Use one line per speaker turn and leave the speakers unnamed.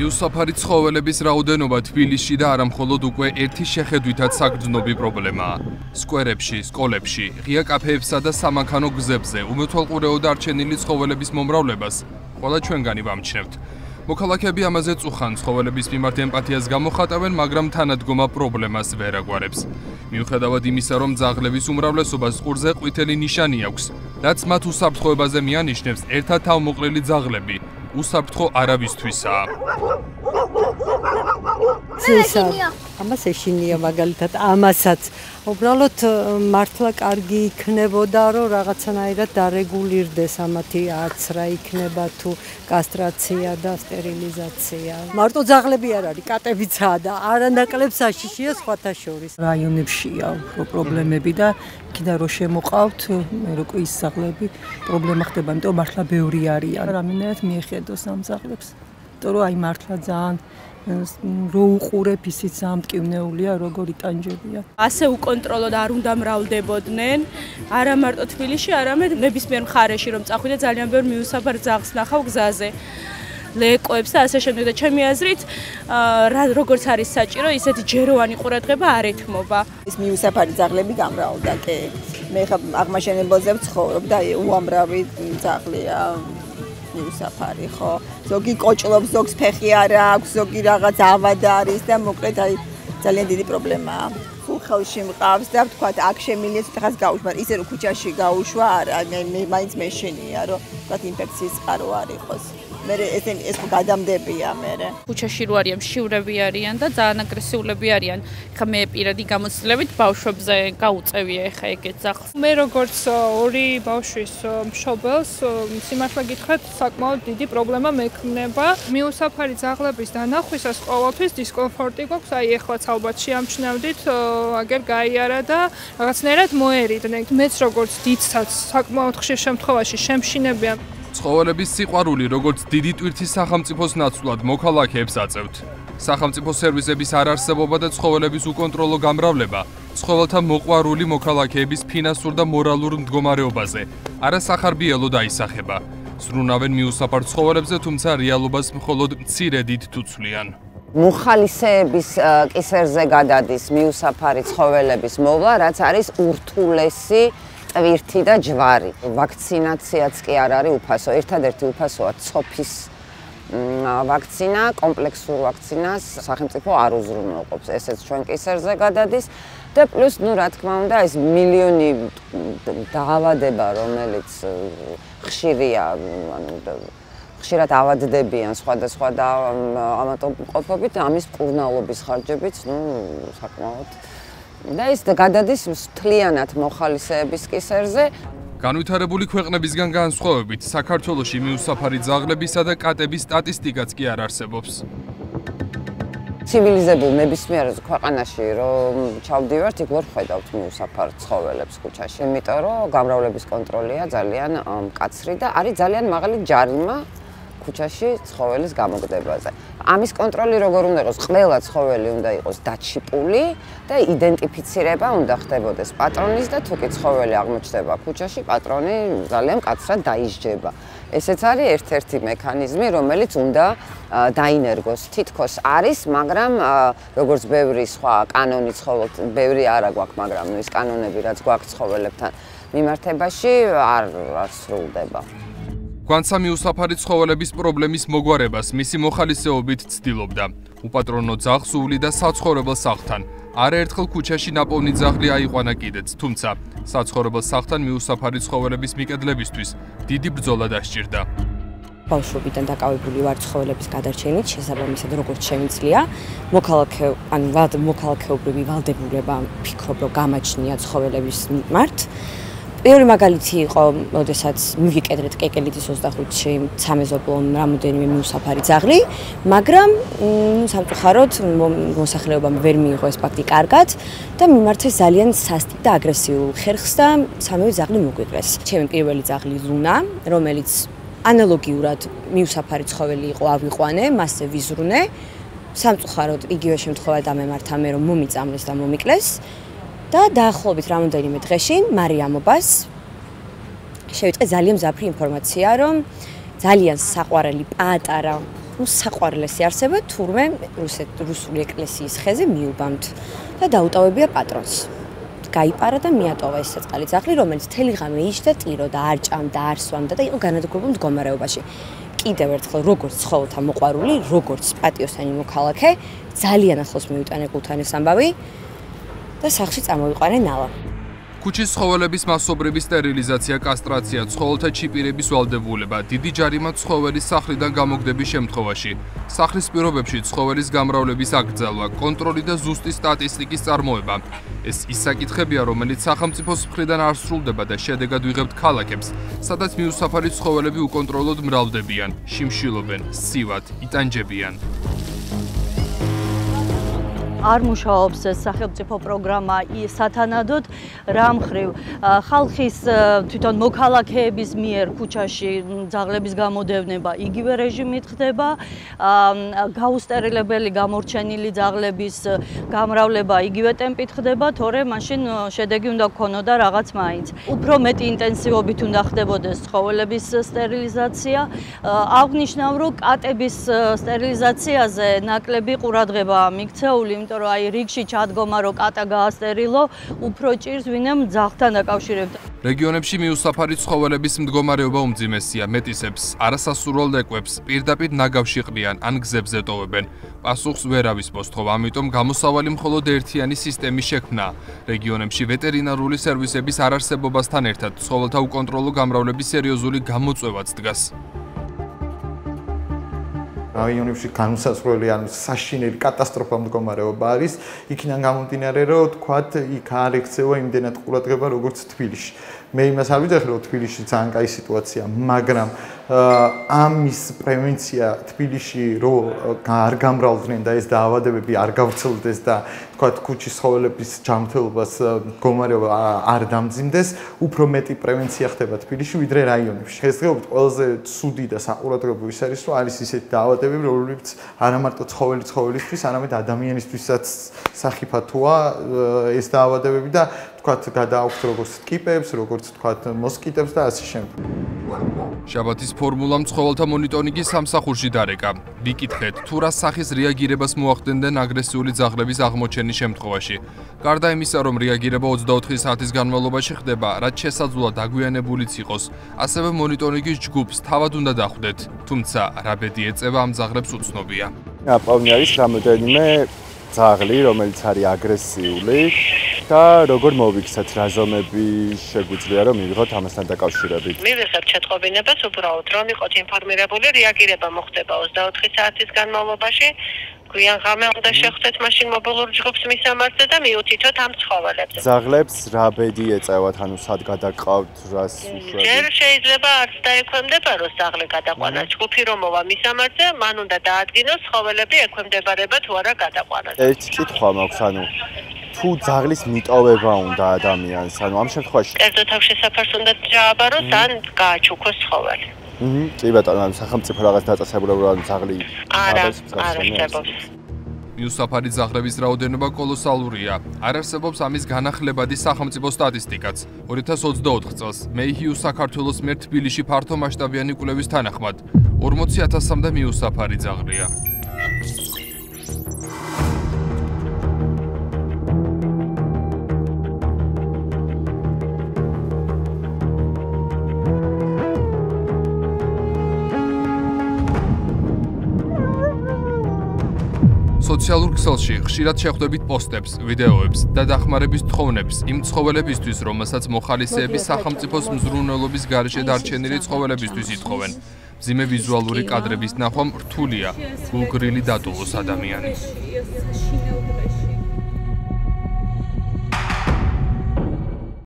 მიუსაფარი ცხოველების რაოდენობა თბილისში და არა მხოლოდ უკვე ერთი შეხედვითაც საგრძნობი პრობლემაა. სკვერებში, სკოლებში, ღია კაფეებსა და სამანქანო გზებზე უმეთვალყურეოდ არჩენილი ცხოველების მომრავლებას ყველა ჩვენგანი ვამჩნევთ. მოქალაქეები ამაზე წუხან, ცხოველების მიმართ ემპათიას გამოხატავენ, მაგრამ თანადგომა პრობლემას ვერ აგვარებს. მიუხედავად იმისა, რომ ძაღლების უმრავლესობას ყურზე ყვითელი ნიშანი აქვს, რაც მათ უსაფრთხოებაზე მიანიშნებს, ერთად თავმოყრილი ძაღლები უსაფრთხო არავისთვისაა.
ამას ეშინია მაგალითად ამასაც. უბრალოდ მართლა კარგი იქნებოდა, რომ რაღაცნაირად დარეგულირდეს ამათი აცრა იქნება თუ კასტრაცია და სტერილიზაცია. მარტო ძაღლები არ არის, კატებიცაა და არანაკლებ საშიშია სხვათა შორის. რაიონებშია პრობლემები და იქიდან რო შემოყავთ, მე როგორ ის ძაღლები პრობლემა ხდება, იმიტომ მართლა ბევრი არიან. რამენად მიეხედოს ამ ძაღლებს. იმიტომ რომ აი მართლა ძალიან რო უყურებ ისიც ამტკივნეულია, როგორ იტანჯებია.
ასე უკონტროლოდ არ უნდა მრავლდებოდნენ, არა მარტო თბილისში, არამედ ნებისმიერ მხარეში რომ წახვიდე ძალიან ბევრ მიუსაფარ ძაღლს ნახავ გზაზე. ლეკოებს და ასე შემდეგ და ჩემი აზრით, როგორც არის საჭირო, ისეთი ჯეროვანი ყურადღება არ ეთმობა.
ის მიუსაფარი ძაღლები გამრავლდა, კი. მე ხა აღმაშენებელზე ვცხოვრობ და უამრავი ძაღლია. მიუსაფარი ხო ზოგი კოჭლობს ზოგს ფეხი არ აქვს ზოგი რაღაც ავად არის და მოკლედ აი ძალიან დიდი პრობლემაა ხულხელში მყავს და ვთქვათ აქ შემილია ცოტახას გაუშვა ისე რომ ქუჩაში გაუშვა არა მე მაინც მეშინია რომ ვთქვათ ინფექციის წყარო არ იყოს მე ეს გადამდებია მე
ქუჩაში რო არიან მშივრები არიან და ძალიან აგრესიულები არიან ხა მე პირადი გამოცდილებით ბავშვებზე გაუწევია ხა ეგეთ ძაღლს
მე როგორც ორი ბავშვის მშობელს სიმართლე გითხრათ საკმაოდ დიდი პრობლემა მექმნება მიუსაფარი ძაღლების დანახვისას ყოველთვის დისკომფორტი გვაქვს აი ეხლაც ალბათ შეამჩნევდით აგერ გაიარა და რაღაცნაირად მოერიდნენ მეც როგორც დიდსაც საკმაოდ ხშირ შემთხვევაში შემშინებია
ცხოველების სიყვარული როგორც დიდი ტვირთის სახელმწიფოს ნაცვლად მოქალაქეებს აწევთ. სახელმწიფო სერვისების არარსებობა და ცხოველების უკონტროლო გამრავლება ცხოველთა მოყვარული მოქალაქეების ფინანსურ და მორალურ მდგომარეობაზე არასახარბიელო დაისახება. ზრუნავენ მიუსაფარ ცხოველებზე, თუმცა რეალობას მხოლოდ მცირე დიდ თუ ცვლიან.
მოხალისეების კისერზე გადადის მიუსაფარი ცხოველების მოვლა, რაც არის ურთულესი ტვირთი და ჯვარი. ვაქცინაციაც კი არ არის უფასო. ერთადერთი უფასოა ცოფის ვაქცინა, კომპლექსურ ვაქცინას სახელმწიფო არ უზრუნველყოფს. ესეც ჩვენ კისერზე გადადის და პლუს, რა თქმა უნდა, ეს მილიონი დაავადება, რომელიც ხშირია, ხშირად ავადდებიან სხვადასხვა ავადმყოფობით, ამის მკურნალობის ხარჯებიც, საკმაოდ და ის გადადის მთლიანად მოხალისეების კისერზე.
განვითარებული ქვეყნებისგან განსხვავებით, საქართველოში მიუსაფარი ძაღლებისა და კატების სტატისტიკაც კი არ არსებობს.
ცივილიზებულ ნებისმიერ ქვეყანაში რომ ჩავდივართ, იქ ვერ ხედავთ მიუსაფარ ცხოველებს ქუჩაში, იმიტომ რომ გამრავლების კონტროლია ძალიან მკაცრი და არის ძალიან მაღალი ჯარიმა ქუჩაში ცხოველის გამოგდებაზე. ამის კონტროლი როგორ უნდა იყოს? ყველა ცხოველი უნდა იყოს დაჩიპული და იდენტიფიცირება უნდა ხდებოდეს პატრონის და თუ კი ცხოველი აღმოჩნდება ქუჩაში, პატრონი ძალიან მკაცრად დაისჯება. ესეც არის ერთ-ერთი მექანიზმი, რომელიც უნდა დაინერგოს. თითქოს არის, მაგრამ როგორც ბევრი სხვა კანონი ცხოველთ, ბევრი არა გვაქვს, მაგრამ ის კანონები, რაც გვაქვს ცხოველებთან მიმართებაში, არ სრულდება.
გვანცა მიუსაფარი ცხოველების პრობლემის მოგვარებას მისი მოხალისეობით ცდილობდა. უპატრონო ძაღლს უვლიდა საცხოვრებელ სახლთან. არაერთხელ ქუჩაში ნაპოვნი ძაღლი აიყვანა კიდეც, თუმცა საცხოვრებელ სახლთან მიუსაფარი ცხოველების მიკედლებისთვის დიდი ბრძოლა დასჭირდა.
ბავშვობიდან დაკავებული ვარ ცხოველების გადარჩენით, შესაბამისად როგორც შემიძლია, მოქალაქეობრივი ვალდებულება ვფიქრობ, რომ გამაჩნია ცხოველების მიმართ. Პირველი მაგალითი იყო, როდესაც მივიკედრეთ კეკელითის 25-ში სამეზობლო რამოდენიმე მიუსაფარი ძაღლი, მაგრამ სამწუხაროდ მოსახლეობამ ვერ მიიღო ეს ფაქტი კარგად და მიმართეს ძალიან სასტიკ და აგრესიულ ხერხს და სამივე ძაღლი მოგვიყრეს. ჩემი პირველი ძაღლი ლუნა, რომელიც ანალოგიურად მიუსაფარი ცხოველი იყო, ავიყვანე, მასზე ვიზრუნე. სამწუხაროდ იგივე შემთხვევა დამემართა მე, რომ მომიწამლეს და მომიკლეს. და დაახლოებით რამოდენიმე დღეში მარიამობას შევიტყე ძალიან მზაფრი ინფორმაცია, რომ ძალიან საყვარელი პატარა საყვარლესი არსება თურმე რუსული ეკლესიის ხეზე მიუბამთ და დაუტოვებია პატრონს. გაიპარა და მიატოვა ეს საწყალი ძაღლი, რომელიც მთელი ღამე იჯდა, ტიროდა, არ ჭამდა, არ სვამდა და იყო განადგურებულ მდგომარეობაში. კიდევ ერთხელ როგორც ცხოველთა მოყვარული, როგორც პატიოსანი მოქალაქე, ძალიან ახლოს მიუტანა ყუთანის ამბავი და სახლში წამოიყვანა ნალა.
ქუჩის ცხოველების მასობრივი სტერილიზაცია, კასტრაცია, ცხოველთა ჩიპირების ვალდებულება, დიდი ჯარიმა ცხოველის სახლიდან გამოგდების შემთხვევაში, სახლის პირობებში ცხოველის გამრავლების აკრძალვა, კონტროლი და ზუსტი სტატისტიკის წარმოება. ეს ის საკითხებია, რომელიც სახელმწიფოს მხრიდან არ სრულდება და შედეგად ვიღებთ ქალაქებს, სადაც მიუსაფარი ცხოველები უკონტროლოდ მრავლდებიან, შიმშილობენ, სცივად, იტანჯებიან.
არ მუშაობს ეს სახელმწიფო პროგრამა სათანადოდ რა მხრივ ხალხის თვითონ მოქალაქეების მიერ ქუჩაში ძაღლების გამოდევნება იგივე რეჟიმით ხდება გაუსტერილებელი გამორჩენილი ძაღლების გამრავლება იგივე ტემპით ხდება თორემ მაშინ შედეგი უნდა გქონოდა რაღაც მაინც უფრო მეტი ინტენსივობით უნდა ხდებოდეს ცხოველების სტერილიზაცია აღნიშნავ რომ კატების სტერილიზაციაზე ნაკლები ყურადღებაა მიქცეული რომ აი რიგში ჩადგომა რომ კატა გაასტერილო უფრო ჭირს ვინმე ძაღლთან დაკავშირებდა.
რეგიონებში მიუსაფარი ცხოველების მდგომარეობა უმძიმესია, მეტისებს, არასასურველ ეკვებს, პირდაპირ ნაგავში ყრიან ან გზებზე ტოვებენ. პასუხს ვერავის მოსთხოვ, ამიტომ გამოსავალი მხოლოდ ერთიანი სისტემის შექმნა. რეგიონებში ვეტერინარული სერვისების არარსებობასთან ერთად ცხოველთა უკონტროლო გამრავლების სერიოზული გამოწვევაც დგას.
რაიონებში განუსაზღვრელი ან საშინელი კატასტროფა მდგომარეობა არის, იქიდან გამომდინარე, რომ თქვათ, იქ არ ექცევა იმდენად ყურადღება, როგორც თბილისში. მე იმას არ ვიძახი, რომ თბილისში ძალიან კაი სიტუაცია, მაგრამ ამის პრევენცია თბილისში რომ არ გამრავლდნენ და ეს დაავადებები არ გავრცელდეს და თქვათ ქუჩის ცხოველების ჯანმრთელობას მდგომარეობა არ დამძიმდეს, უფრო მეტი პრევენცია ხდება თბილისში ვიდრე რაიონებში. დღესდღეობით ყველაზე ცუდი და საყურადღებო ის არის, რომ არის ისეთი დაავადებები, რომლებიც არა მარტო ცხოველისთვის, არამედ ადამიანისთვისაც სახიფათოა ეს დაავადებები და თქვათ გადააქვთ როგორც ტკიპებს, როგორც თქვათ მოსკიტებს და ასე შემდეგ.
შაბათის ფორმულამ ცხოველთა მონიტორინგი სამსახურში დარეკა. ვიკითხეთ, თუ რა სახის რეაგირებას მოახდენდნენ აგრესიული ძაღლების აღმოჩენის შემთხვევაში. გარდა იმისა, რომ რეაგირება 24 საათის განმავლობაში ხდება, რაც შესაძლოა დაგვიანებულიც იყოს, ასევე მონიტორინგის ჯგუფს თავად უნდა დახვდეთ. თუმცა, რა ბედი ეწევა ამ ძაღლებს უცნობია.
პავლნი არის რამოდენიმე ძაღლი, რომელიც არის აგრესიული და როგორ მოვიქცეთ რა ზომები შეგვიძლია რომ მივიღოთ ამასთან დაკავშირებით.
მივიღებთ შეტყობინებას უბრალოდ რომ იყოთ ინფორმირებული, რეაგირება მოხდება 24 საათის განმავლობაში. გვიან ღამე უნდა შეხვდეთ მაშინ მობილურ ჯგუფს მისამართზე და მიუთითოთ ამ ცხოველებს.
ძაღლებს რა ბედი ეწევათ, ანუ სად გადაყავთ, რას უშვებთ?
ჯერ შეიძლება არც დაექვემდება რომ ძაღლი გადაყვანა. ჯგუფი რომ მოვა მისამართზე, მან უნდა დაადგინოს ცხოველები ექვემდებარება თუ არა გადაყვანას.
ერთი კითხვა მაქვს, ანუ თუ ძაღლის მიტოვება უნდა ადამიანს, ანუ ამ შემთხვევაში
კერძო თავშესაფარს უნდა დააბაროს ან გააჩუქოს ცხოველი.
კი ბატონო, ანუ სახელმწიფო რაღაც დაწესებულებაა რომ ძაღლი
არა არსებობს.
მიუსაფარი ძაღლების რაოდენობა კოლოსალურია. არ არსებობს ამის განახლებადი სახელმწიფო სტატისტიკაც. 2024 წელს მეიჰიუ საქართველოს მიერ თბილისში ფართო მასშტაბიანი კვლევის თანახმად 40,000-მდე მიუსაფარი ძაღლია. სოციალურ ქსელში ხშირად შეხვდებით პოსტებს, ვიდეოებს და დახმარების თხოვნებს იმ ცხოველებისთვის, რომელსაც მოხალისეები სახელმწიფოს მზრუნველობის გარეშე დარჩენილი ცხოველებისთვის ითხოვენ. მძიმე ვიზუალური კადრების ნახვამ რთულია გულგრილი დატოვოს ადამიანი.